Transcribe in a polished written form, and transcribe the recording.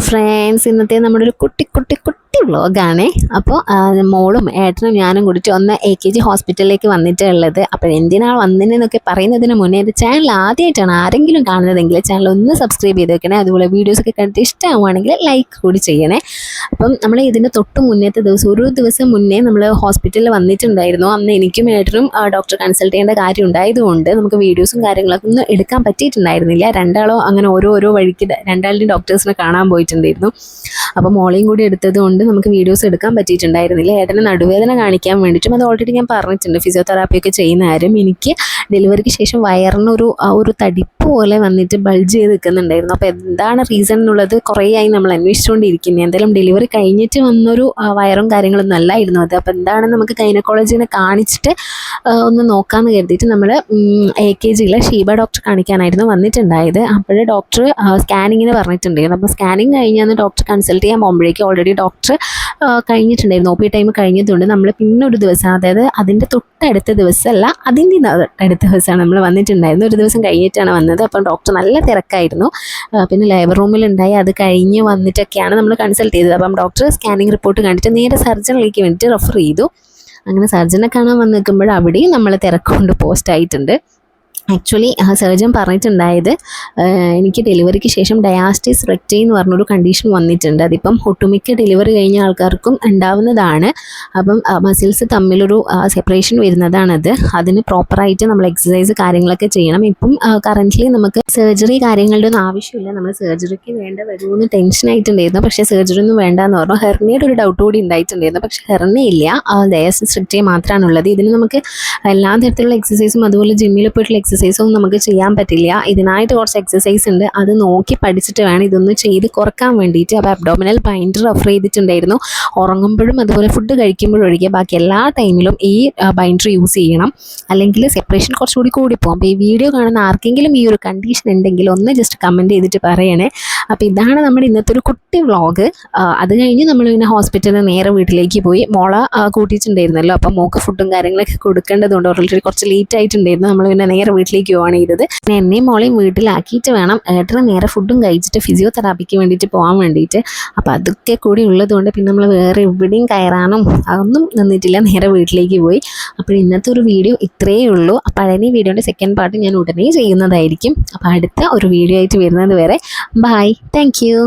Friends, ഇന്നത്തെ നമ്മുടെ ഒരു കുട്ടി വ്ളോഗാണേ. അപ്പോൾ മോളും ഏട്ടനും ഞാനും കൂടിയിട്ട് ഒന്ന് AKG ഹോസ്പിറ്റലിലേക്ക് വന്നിട്ടുള്ളത്. അപ്പോൾ എന്തിനാണ് വന്നതെന്നൊക്കെ പറയുന്നതിന് മുന്നേ എൻ്റെ ചാനൽ ആദ്യമായിട്ടാണ് ആരെങ്കിലും കാണുന്നതെങ്കിൽ ചാനൽ ഒന്ന് സബ്സ്ക്രൈബ് ചെയ്ത് വെക്കണേ. അതുപോലെ വീഡിയോസൊക്കെ കണ്ടിട്ട് ഇഷ്ടമാവുകയാണെങ്കിൽ ലൈക്ക് കൂടി ചെയ്യണേ. അപ്പം നമ്മൾ ഇതിൻ്റെ തൊട്ട് മുന്നേത്തെ ദിവസം ഒരു ദിവസം മുന്നേ നമ്മൾ ഹോസ്പിറ്റലിൽ വന്നിട്ടുണ്ടായിരുന്നു. അന്ന് എനിക്കും ഏട്ടനും ഡോക്ടറെ കൺസൾട്ട് ചെയ്യേണ്ട കാര്യം ഉണ്ടായതുകൊണ്ട് നമുക്ക് വീഡിയോസും കാര്യങ്ങളൊക്കെ ഒന്നും എടുക്കാൻ പറ്റിയിട്ടുണ്ടായിരുന്നില്ല. രണ്ടാളോ അങ്ങനെ ഓരോ വഴിക്ക് രണ്ടാളുടെയും ഡോക്ടേഴ്സിനെ കാണാൻ പോയിട്ടുണ്ടായിരുന്നു. അപ്പോൾ മോളെയും കൂടി എടുത്തത് കൊണ്ട് നമുക്ക് വീഡിയോസ് എടുക്കാൻ പറ്റിയിട്ടുണ്ടായിരുന്നില്ല. ഏട്ടന് നടുവേദന കാണിക്കാൻ വേണ്ടിയിട്ടും അത് ഓൾറെഡി ഞാൻ പറഞ്ഞിട്ടുണ്ട്, ഫിസിയോതെറാപ്പിയൊക്കെ ചെയ്യുന്ന കാര്യം. എനിക്ക് ഡെലിവറിക്ക് ശേഷം വയറിനൊരു തടിപ്പ് പോലെ വന്നിട്ട് ബൾജ് ചെയ്ത് നിൽക്കുന്നുണ്ടായിരുന്നു. അപ്പോൾ എന്താണ് റീസൺ എന്നുള്ളത് കുറേ ആയി നമ്മൾ അന്വേഷിച്ചുകൊണ്ടിരിക്കുന്നത്. എന്തായാലും ഡെലിവറി കഴിഞ്ഞിട്ട് വന്നൊരു വയറും കാര്യങ്ങളൊന്നും അല്ലായിരുന്നു അത്. അപ്പോൾ എന്താണെന്ന് നമുക്ക് ഗൈനക്കോളജിനെ കാണിച്ചിട്ട് ഒന്ന് നോക്കാമെന്ന് കരുതിയിട്ട് നമ്മൾ AKGയിലെ ഷീബ ഡോക്ടർ കാണിക്കാനായിരുന്നു വന്നിട്ടുണ്ടായത്. അപ്പോൾ ഡോക്ടർ സ്കാനിങ്ങിന് പറഞ്ഞിട്ടുണ്ടായിരുന്നു. അപ്പോൾ സ്കാനിങ് കഴിഞ്ഞാൽ ഡോക്ടർ കൺസൾട്ട് ചെയ്യാൻ പോകുമ്പോഴേക്കും ഓൾറെഡി ഡോക്ടർ കഴിഞ്ഞിട്ടുണ്ടായിരുന്നു. OP ടൈം കഴിഞ്ഞതുകൊണ്ട് നമ്മൾ പിന്നെ ഒരു ദിവസം, അതായത് അതിൻ്റെ തൊട്ടടുത്ത ദിവസമല്ല, അതിൻ്റെ അടുത്ത ദിവസമാണ് നമ്മൾ വന്നിട്ടുണ്ടായിരുന്നു. ഒരു ദിവസം കഴിഞ്ഞിട്ടാണ് വന്നത്. അപ്പം ഡോക്ടർ നല്ല തിരക്കായിരുന്നു. പിന്നെ ലേബർ റൂമിലുണ്ടായി. അത് കഴിഞ്ഞ് വന്നിട്ടൊക്കെയാണ് നമ്മൾ കൺസൾട്ട് ചെയ്തത്. അപ്പം ഡോക്ടർ സ്കാനിങ് റിപ്പോർട്ട് കണ്ടിട്ട് നേരെ സർജണിലേക്ക് വേണ്ടിയിട്ട് റെഫർ ചെയ്തു. അങ്ങനെ സർജനെ കാണാൻ വന്ന് നിൽക്കുമ്പോൾ അവിടെയും നമ്മൾ തിരക്കൊണ്ട് പോസ്റ്റ് ആയിട്ടുണ്ട്. ആക്ച്വലി സർജൻ പറഞ്ഞിട്ടുണ്ടായത് എനിക്ക് ഡെലിവറിക്ക് ശേഷം ഡയാസ്റ്റിസ് റെക്റ്റി എന്ന് പറഞ്ഞൊരു കണ്ടീഷൻ വന്നിട്ടുണ്ട്. അതിപ്പം ഒട്ടുമിക്ക ഡെലിവറി കഴിഞ്ഞ ആൾക്കാർക്കും ഉണ്ടാവുന്നതാണ്. അപ്പം മസിൽസ് തമ്മിലൊരു സെപ്പറേഷൻ വരുന്നതാണത്. അതിന് പ്രോപ്പറായിട്ട് നമ്മൾ എക്സസൈസ് കാര്യങ്ങളൊക്കെ ചെയ്യണം. ഇപ്പം കറൻ്റ്ലി നമുക്ക് സർജറി കാര്യങ്ങളുടെ ഒന്നും ആവശ്യമില്ല. നമ്മൾ സർജറിക്ക് വേണ്ട വരുമെന്ന് ടെൻഷനായിട്ടുണ്ടായിരുന്നു. പക്ഷേ സർജറി ഒന്നും വേണ്ടെന്ന് പറഞ്ഞു. ഹെർണിയുടെ ഒരു ഡൗട്ട് കൂടി ഉണ്ടായിട്ടുണ്ടായിരുന്നു. പക്ഷേ ഹെർണിയില്ല, ഡയാസ്റ്റിസ് റെക്റ്റി മാത്രമാണുള്ളത്. ഇതിന് നമുക്ക് എല്ലാ തരത്തിലുള്ള എക്സസൈസും അതുപോലെ ജിമ്മിൽ പോയിട്ടുള്ള എക്സസൈസും നമുക്ക് ചെയ്യാൻ പറ്റില്ല. ഇതിനായിട്ട് കുറച്ച് എക്സസൈസ് ഉണ്ട്, അത് നോക്കി പഠിച്ചിട്ട് വേണം ഇതൊന്ന് ചെയ്ത് കുറക്കാൻ വേണ്ടിയിട്ട്. അപ്പോൾ അബ്ഡോമിനൽ ബൈൻഡർ റെഫർ ചെയ്തിട്ടുണ്ടായിരുന്നു. ഉറങ്ങുമ്പോഴും അതുപോലെ ഫുഡ് കഴിക്കുമ്പോഴും ഒഴികെ ബാക്കി എല്ലാ ടൈമിലും ഈ ബൈൻഡർ യൂസ് ചെയ്യണം, അല്ലെങ്കിൽ സെപ്പറേഷൻ കുറച്ചുകൂടി കൂടിപ്പോകും. അപ്പോൾ ഈ വീഡിയോ കാണുന്ന ആർക്കെങ്കിലും ഈ ഒരു കണ്ടീഷൻ ഉണ്ടെങ്കിൽ ഒന്ന് ജസ്റ്റ് കമൻറ്റ് ചെയ്തിട്ട് പറയണേ. അപ്പോൾ ഇതാണ് നമ്മുടെ ഇന്നത്തെ ഒരു കുട്ടി വ്ളോഗ്. അത് കഴിഞ്ഞ് നമ്മൾ പിന്നെ ഹോസ്പിറ്റലിൽ നേരെ വീട്ടിലേക്ക് പോയി. മോളെ കൂട്ടിയിട്ടുണ്ടായിരുന്നല്ലോ, അപ്പോൾ മോൾക്ക് ഫുഡും കാര്യങ്ങളൊക്കെ കൊടുക്കേണ്ടതുകൊണ്ട് ഓൾറെഡി കുറച്ച് ലേറ്റ് ആയിട്ടുണ്ടായിരുന്നു. നമ്മൾ പിന്നെ നേരെ വീട്ടിലേക്ക് പോവാണ് ചെയ്തത്. എന്നെയും മോളെയും വീട്ടിലാക്കിയിട്ട് വേണം ഏട്ടന് നേരെ ഫുഡും കഴിച്ചിട്ട് ഫിസിയോതെറാപ്പിക്ക് വേണ്ടിയിട്ട് പോകാൻ വേണ്ടിയിട്ട്. അപ്പോൾ അതൊക്കെ കൂടി ഉള്ളതുകൊണ്ട് പിന്നെ നമ്മൾ വേറെ എവിടെയും കയറാനും അതൊന്നും നിന്നിട്ടില്ല, നേരെ വീട്ടിലേക്ക് പോയി. അപ്പോൾ ഇന്നത്തെ ഒരു വീഡിയോ ഇത്രയേ ഉള്ളൂ. അപ്പോൾ പഴയ വീഡിയോൻ്റെ സെക്കൻഡ് പാർട്ട് ഞാൻ ഉടനെ ചെയ്യുന്നതായിരിക്കും. അപ്പോൾ അടുത്ത ഒരു വീഡിയോ ആയിട്ട് വരുന്നത് വരെ ബൈ, താങ്ക് യു.